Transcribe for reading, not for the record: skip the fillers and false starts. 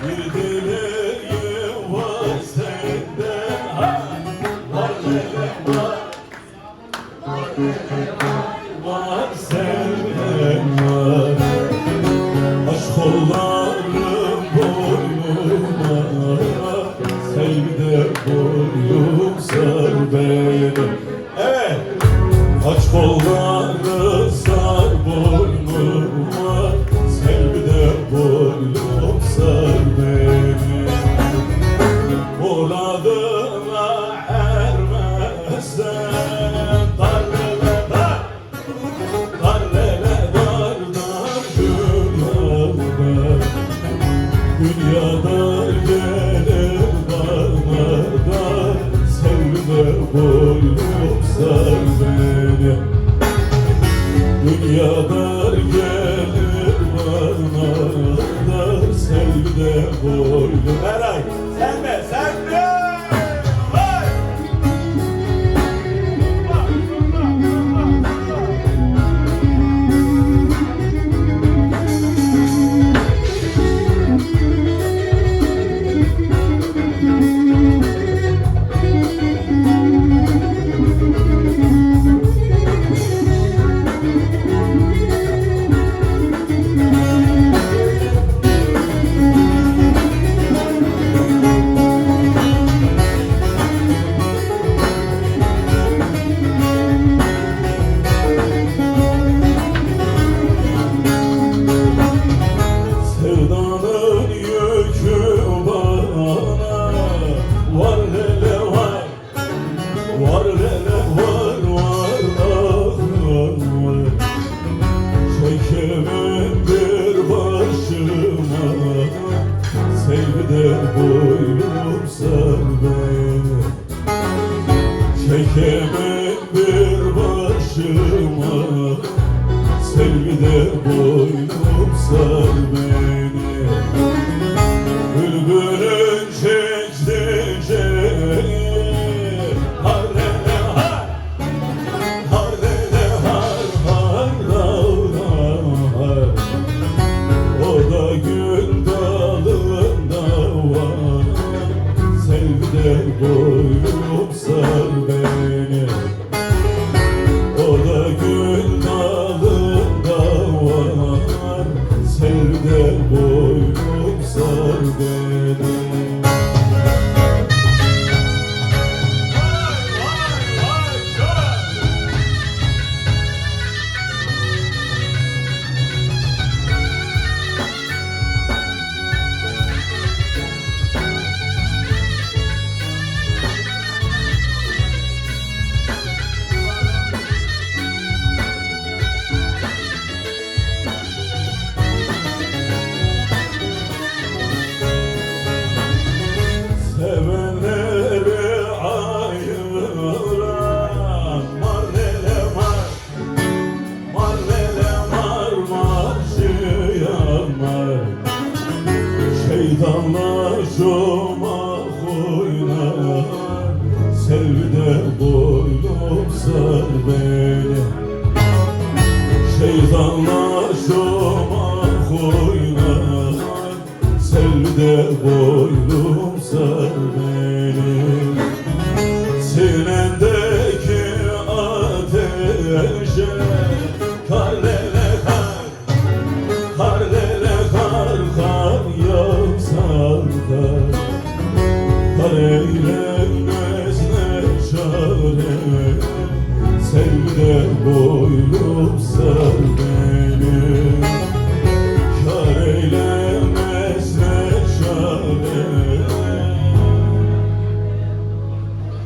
Bir dileğim var senden, ha! Var lele var, var lele var senden var. Aşk kollarım boynuma, sevgide boynum sar beni. Evet! Aç kolları sar boynuma, sevgide boynum sar beni. Muradına ermezsen dar lele dar, dar lele dar dar dünyada. Dünyada gelir bana dar, sevgide boynum sar beni. Dünyada gelir bana dar, sevgide boynum. Eray, sen de, sen de! Vay! Sevdanın yükü bana var lele var, var lele var, var var. Çekemem bir başıma, sevgide boynum sar beni. Çekemem bir başıma, sevgide boynum sar beni. Bülbülün çektiği har lele har, har lele har, har har. O da gül dalında var, sevgide boynum sar beni. O da gül dalında var, sevgide boynum sar beni. Sevenleri ayıran mar lele mar, mar lele mar, marşıyan mar. Şeytanlar çomak oynar, sevgide boynum sar beni. Şeytanlar çomak oynar, sevgide boynum sar beni. Sinendeki ateşe kar lele kar, kar lele kar, kar yağsar kar. Kar eylemez ne çare, sevgide boynum sar beni.